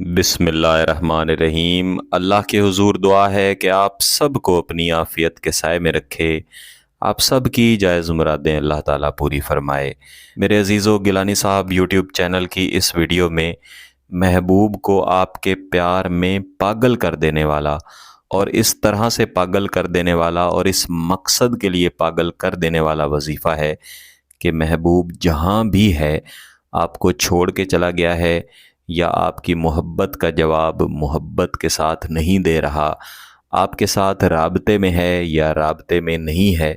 बिस्मिल्लाहिर्रहमानिर्रहीम। अल्लाह के हुजूर दुआ है कि आप सब को अपनी आफ़ियत के साए में रखे। आप सब की जायज़ मुरादें अल्लाह ताला पूरी फरमाए। मेरे अजीज़ों, गिलानी साहब यूट्यूब चैनल की इस वीडियो में महबूब को आपके प्यार में पागल कर देने वाला और इस तरह से पागल कर देने वाला और इस मकसद के लिए पागल कर देने वाला वजीफ़ा है कि महबूब जहाँ भी है, आपको छोड़ के चला गया है या आपकी मोहब्बत का जवाब मोहब्बत के साथ नहीं दे रहा, आपके साथ राब्ते में है या राब्ते में नहीं है,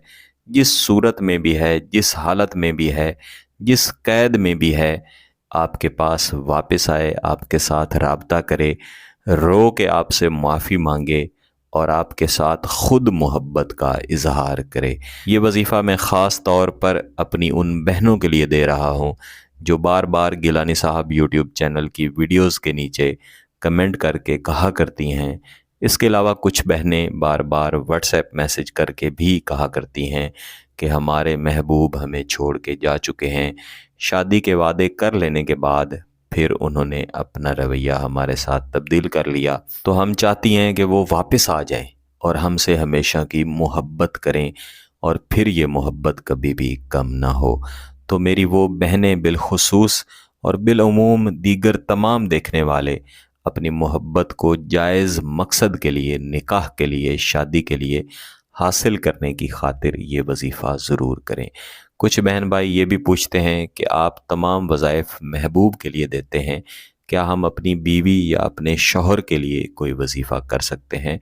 जिस सूरत में भी है, जिस हालत में भी है, जिस कैद में भी है, आपके पास वापस आए, आपके साथ राब्ता करे, रो के आपसे माफ़ी मांगे और आपके साथ ख़ुद मोहब्बत का इजहार करे। ये वजीफ़ा मैं ख़ास तौर पर अपनी उन बहनों के लिए दे रहा हूँ जो बार बार गिलानी साहब यूट्यूब चैनल की वीडियोस के नीचे कमेंट करके कहा करती हैं। इसके अलावा कुछ बहनें बार बार व्हाट्सएप मैसेज करके भी कहा करती हैं कि हमारे महबूब हमें छोड़ के जा चुके हैं। शादी के वादे कर लेने के बाद फिर उन्होंने अपना रवैया हमारे साथ तब्दील कर लिया, तो हम चाहती हैं कि वो वापस आ जाएं और हमसे हमेशा की मोहब्बत करें और फिर ये मोहब्बत कभी भी कम ना हो। तो मेरी वो बहनें बिलखुसूस और बिलअमूम दीगर तमाम देखने वाले अपनी मोहब्बत को जायज़ मकसद के लिए, निकाह के लिए, शादी के लिए हासिल करने की खातिर ये वजीफ़ा ज़रूर करें। कुछ बहन भाई ये भी पूछते हैं कि आप तमाम वज़ाइफ महबूब के लिए देते हैं, क्या हम अपनी बीवी या अपने शौहर के लिए कोई वजीफ़ा कर सकते हैं?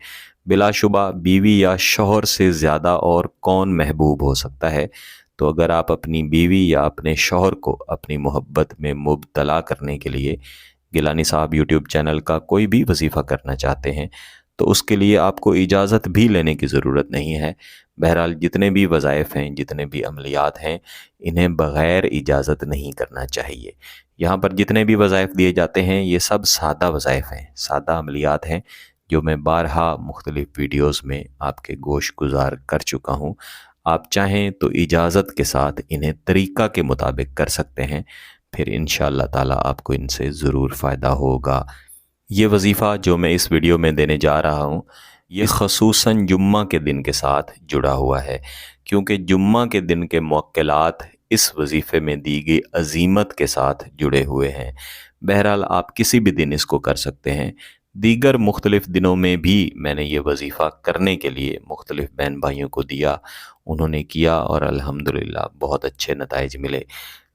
बिलाशुबा बीवी या शौहर से ज़्यादा और कौन महबूब हो सकता है। तो अगर आप अपनी बीवी या अपने शौहर को अपनी मोहब्बत में मुब्तला करने के लिए गिलानी साहब यूट्यूब चैनल का कोई भी वजीफ़ा करना चाहते हैं, तो उसके लिए आपको इजाज़त भी लेने की ज़रूरत नहीं है। बहरहाल जितने भी वज़ाइफ हैं, जितने भी अमलियात हैं, इन्हें बग़ैर इजाज़त नहीं करना चाहिए। यहाँ पर जितने भी वज़ाइफ दिए जाते हैं ये सब सादा वज़ाइफ हैं, सादा अमलियात हैं, जो मैं बारहा मुख्तलिफ़ वीडियोज़ में आपके गोश गुज़ार कर चुका हूँ। आप चाहें तो इजाज़त के साथ इन्हें तरीक़ा के मुताबिक कर सकते हैं, फिर इंशाअल्लाह ताला आपको इनसे ज़रूर फ़ायदा होगा। ये वजीफ़ा जो मैं इस वीडियो में देने जा रहा हूँ, ये ख़ुसूसन जुम्मा के दिन के साथ जुड़ा हुआ है, क्योंकि जुम्मा के दिन के मुअक्कलात इस वजीफ़े में दी गई अज़ीमत के साथ जुड़े हुए हैं। बहरहाल आप किसी भी दिन इसको कर सकते हैं। दीगर मुख्तलिफ़ दिनों में भी मैंने ये वजीफ़ा करने के लिए मुख्तलिफ़ बहन भाइयों को दिया, उन्होंने किया और अल्हम्दुलिल्लाह बहुत अच्छे नताइज मिले।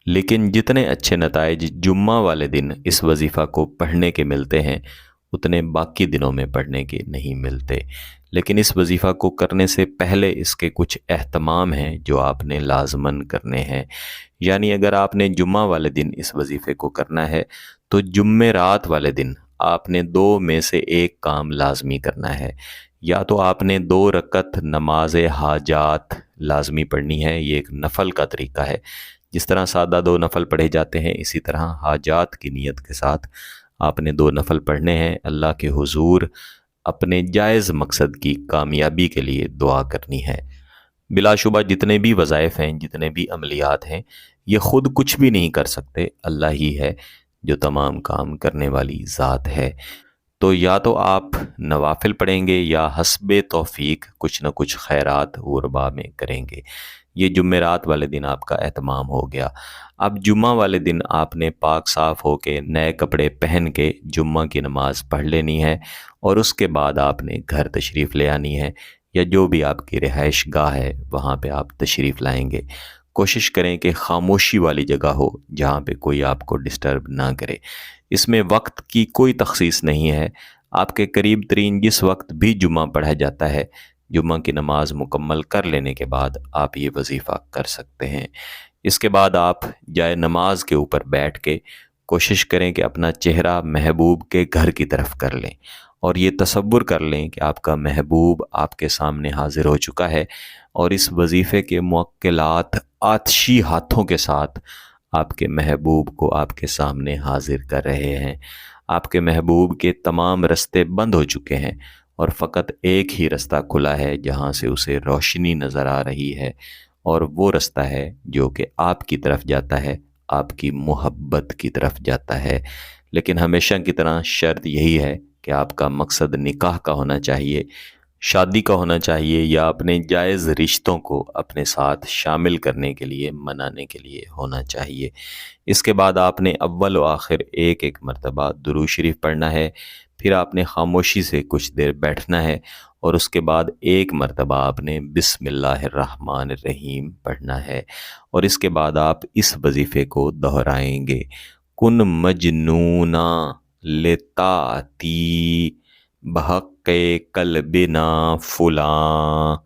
लेकिन जितने अच्छे नताइज जुम्मा वाले दिन इस वजीफ़ा को पढ़ने के मिलते हैं, उतने बाकी दिनों में पढ़ने के नहीं मिलते। लेकिन इस वजीफ़ा को करने से पहले इसके कुछ एहतमाम हैं जो आपने लाज़मन करने हैं। यानी अगर आपने जुम्मा वाले दिन इस वजीफ़े को करना है, तो जुम्मेरात वाले दिन आपने दो में से एक काम लाजमी करना है। या तो आपने 2 रकत नमाज हाजात लाजमी पढ़नी है, ये एक नफ़ल का तरीका है। जिस तरह सादा 2 नफ़ल पढ़े जाते हैं, इसी तरह हाजात की नीयत के साथ आपने 2 नफ़ल पढ़ने हैं। अल्लाह के हुजूर अपने जायज़ मकसद की कामयाबी के लिए दुआ करनी है। बिलाशुबा जितने भी वज़ाइफ हैं, जितने भी अमलियात हैं, ये ख़ुद कुछ भी नहीं कर सकते, अल्लाह ही है जो तमाम काम करने वाली ज़ात है। तो या तो आप नवाफ़िल पढ़ेंगे या हस्बे तौफ़ीक कुछ न कुछ खैरात ग़ुरबा में करेंगे। ये जुमेरात वाले दिन आपका एहतमाम हो गया। अब जुम्मा वाले दिन आपने पाक साफ़ होके नए कपड़े पहन के जुम्मा की नमाज़ पढ़ लेनी है और उसके बाद आपने घर तशरीफ़ ले आनी है या जो भी आपकी रिहाइश गाह है वहाँ पे आप तशरीफ़ लाएंगे। कोशिश करें कि ख़ामोशी वाली जगह हो जहाँ पे कोई आपको डिस्टर्ब ना करे। इसमें वक्त की कोई तख़सीस नहीं है, आपके करीब तरीन जिस वक्त भी जुम्मा पढ़ा जाता है, जुम्मा की नमाज मुकम्मल कर लेने के बाद आप ये वजीफ़ा कर सकते हैं। इसके बाद आप जाए नमाज के ऊपर बैठ के कोशिश करें कि अपना चेहरा महबूब के घर की तरफ कर लें और ये तसव्वुर कर लें कि आपका महबूब आपके सामने हाजिर हो चुका है और इस वजीफ़े के मुअक्कलात आतशी हाथों के साथ आपके महबूब को आपके सामने हाजिर कर रहे हैं। आपके महबूब के तमाम रास्ते बंद हो चुके हैं और फ़कत एक ही रास्ता खुला है जहाँ से उसे रोशनी नज़र आ रही है, और वो रास्ता है जो कि आपकी तरफ जाता है, आपकी मोहब्बत की तरफ जाता है। لیکن ہمیشہ کی طرح شرط یہی ہے کہ آپ کا مقصد نکاح کا ہونا چاہیے، شادی کا ہونا چاہیے، یا اپنے جائز رشتوں کو اپنے ساتھ شامل کرنے کے لیے، منانے کے لیے ہونا چاہیے۔ اس کے بعد آپ نے اول و آخر ایک ایک مرتبہ درود شریف پڑھنا ہے، پھر آپ نے خاموشی سے کچھ دیر بیٹھنا ہے، اور اس کے بعد ایک مرتبہ آپ نے بسم اللہ الرحمن الرحیم پڑھنا ہے، اور اس کے بعد آپ اس وظیفے کو دہرائیں گے: کن مجنونا لطاعتی بحق قلبنا فلاں۔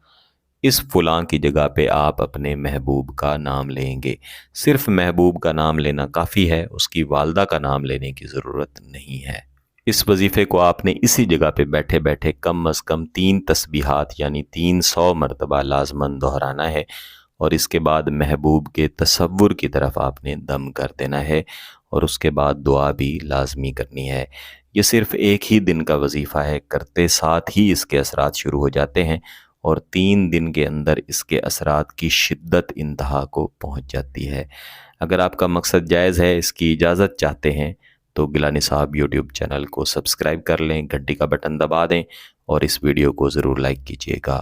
اس فلاں کی جگہ پہ آپ اپنے محبوب کا نام لیں گے۔ صرف محبوب کا نام لینا کافی ہے، اس کی والدہ کا نام لینے کی ضرورت نہیں ہے۔ اس وظیفے کو آپ نے اسی جگہ پہ بیٹھے بیٹھے کم از کم 3 تسبیحات یعنی 300 مرتبہ لازماً دہرانا ہے، اور اس کے بعد محبوب کے تصور کی طرف آپ نے دم کر دینا ہے، اور اس کے بعد دعا بھی لازمی کرنی ہے۔ یہ صرف ایک ہی دن کا وظیفہ ہے، کرتے ساتھ ہی اس کے اثرات شروع ہو جاتے ہیں، اور 3 دن کے اندر اس کے اثرات کی شدت انتہا کو پہنچ جاتی ہے۔ اگر آپ کا مقصد جائز ہے، اس کی اجازت چاہتے ہیں، تو گیلانی صاحب یوٹیوب چینل کو سبسکرائب کر لیں، گھنٹی کا بٹن دبا دیں، اور اس ویڈیو کو ضرور لائک کیجیے گا۔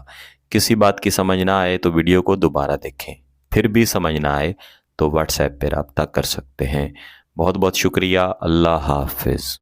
کسی بات کی سمجھ نہ آئے تو ویڈیو کو دوبارہ دیکھیں، پھر بھی سمجھ نہ آئے تو واٹس ایپ پہ رابطہ کر سکتے ہیں۔ بہت بہت شکریہ۔ اللہ حافظ۔